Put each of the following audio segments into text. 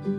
Hey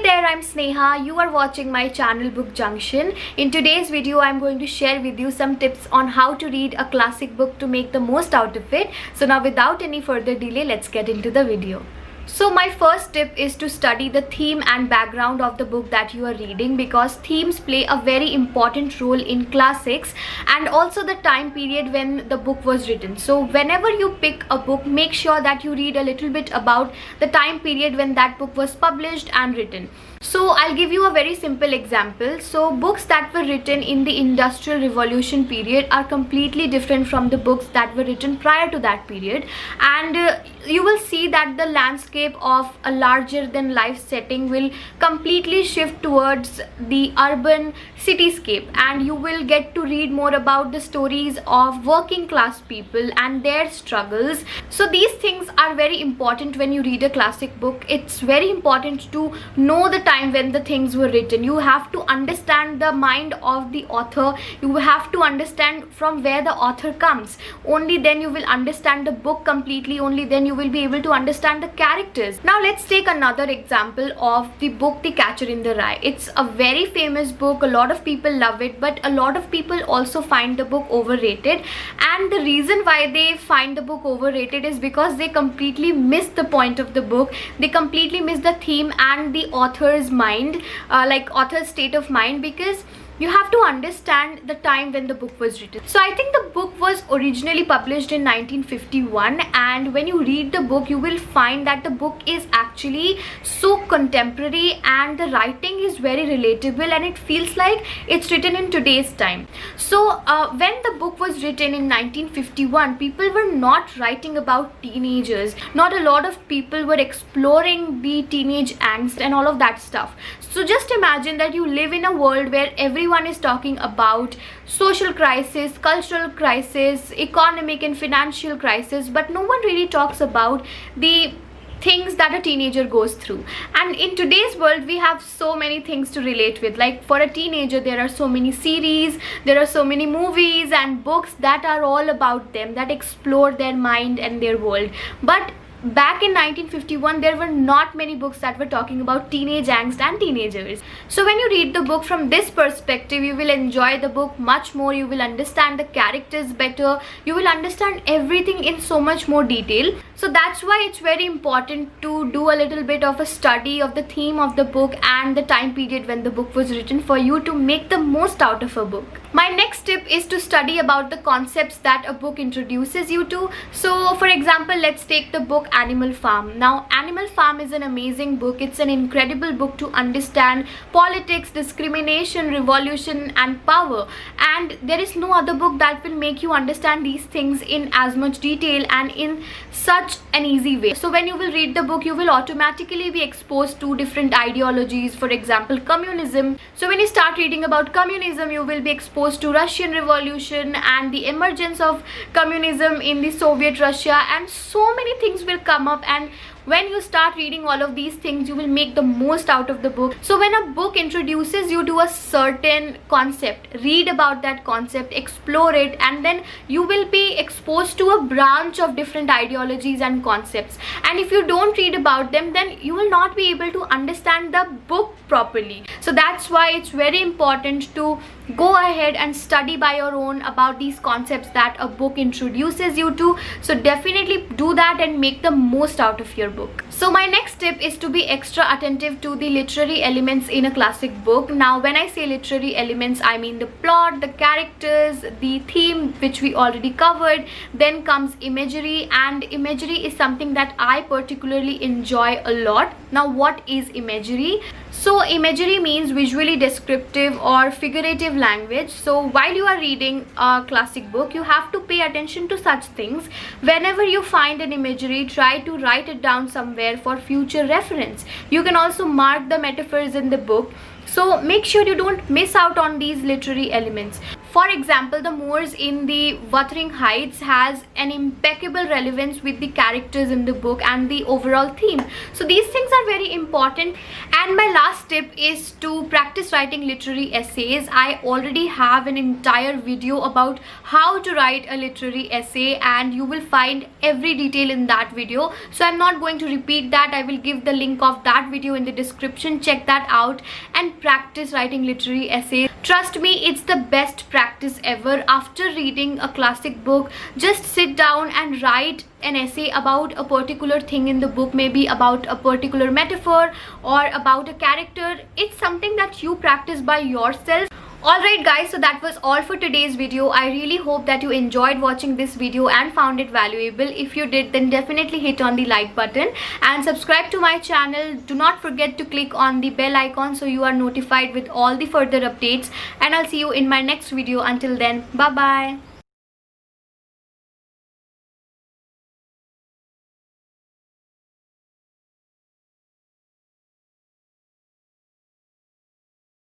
there, I'm Sneha. You are watching my channel Book Junction. In today's video, I'm going to share with you some tips on how to read a classic book to make the most out of it. So now without any further delay, let's get into the video. So my first tip is to study the theme and background of the book that you are reading, because themes play a very important role in classics and also the time period when the book was written. So whenever you pick a book, make sure that you read a little bit about the time period when that book was published and written. So I'll give you a very simple example. So books that were written in the Industrial Revolution period are completely different from the books that were written prior to that period, and you will see that the landscape of a larger than life setting will completely shift towards the urban cityscape, and you will get to read more about the stories of working class people and their struggles. So these things are very important when you read a classic book. It's very important to know the time when the things were written. You have to understand the mind of the author. You have to understand from where the author comes. Only then you will understand the book completely. Only then you will be able to understand the characters. Now let's take another example of the book The Catcher in the Rye. It's a very famous book. A lot of people love it, but a lot of people also find the book overrated, and the reason why they find the book overrated is because they completely miss the point of the book. They completely miss the theme and the author's mind, like author's state of mind, because you have to understand the time when the book was written. So I think the book was originally published in 1951, and when you read the book, you will find that the book is actually so contemporary and the writing is very relatable and it feels like it's written in today's time. So when the book was written in 1951, people were not writing about teenagers. Not a lot of people were exploring the teenage angst and all of that stuff. So just imagine that you live in a world where everyone is talking about social crisis, cultural crisis, economic and financial crisis, but no one really talks about the things that a teenager goes through. And in today's world, we have so many things to relate with. Like for a teenager, there are so many series, there are so many movies and books that are all about them, that explore their mind and their world. But back in 1951, there were not many books that were talking about teenage angst and teenagers. So when you read the book from this perspective, you will enjoy the book much more. You will understand the characters better. You will understand everything in so much more detail. So that's why it's very important to do a little bit of a study of the theme of the book and the time period when the book was written for you to make the most out of a book. My next tip is to study about the concepts that a book introduces you to. So for example, let's take the book Animal Farm. Now Animal Farm is an amazing book. It's an incredible book to understand politics, discrimination, revolution and power, and there is no other book that will make you understand these things in as much detail and in such an easy way. So when you will read the book, you will automatically be exposed to different ideologies. For example, communism. So when you start reading about communism, you will be exposed to Russian Revolution and the emergence of communism in the Soviet Russia, and so many things will come up, and when you start reading all of these things, you will make the most out of the book. So when a book introduces you to a certain concept, read about that concept, explore it, and then you will be exposed to a branch of different ideologies and concepts. And if you don't read about them, then you will not be able to understand the book properly. So that's why it's very important to go ahead and study by your own about these concepts that a book introduces you to. So definitely do that and make the most out of your book. So my next tip is to be extra attentive to the literary elements in a classic book. Now when I say literary elements, I mean the plot, the characters, the theme, which we already covered. Then comes imagery, and imagery is something that I particularly enjoy a lot. Now what is imagery? So imagery means visually descriptive or figurative language. So while you are reading a classic book, you have to pay attention to such things. Whenever you find an imagery, try to write it down somewhere for future reference. You can also mark the metaphors in the book. So make sure you don't miss out on these literary elements. For example, the Moors in the Wuthering Heights has an impeccable relevance with the characters in the book and the overall theme. So these things are very important. And my last tip is to practice writing literary essays. I already have an entire video about how to write a literary essay, and you will find every detail in that video, so I'm not going to repeat that. I will give the link of that video in the description. Check that out and practice writing literary essays. Trust me, it's the best practice ever. After reading a classic book, just sit down and write an essay about a particular thing in the book, maybe about a particular metaphor or about a character. It's something that you practice by yourself. Alright guys, so that was all for today's video. I really hope that you enjoyed watching this video and found it valuable. If you did, then definitely hit on the like button and subscribe to my channel. Do not forget to click on the bell icon so you are notified with all the further updates, and I'll see you in my next video. Until then, bye bye.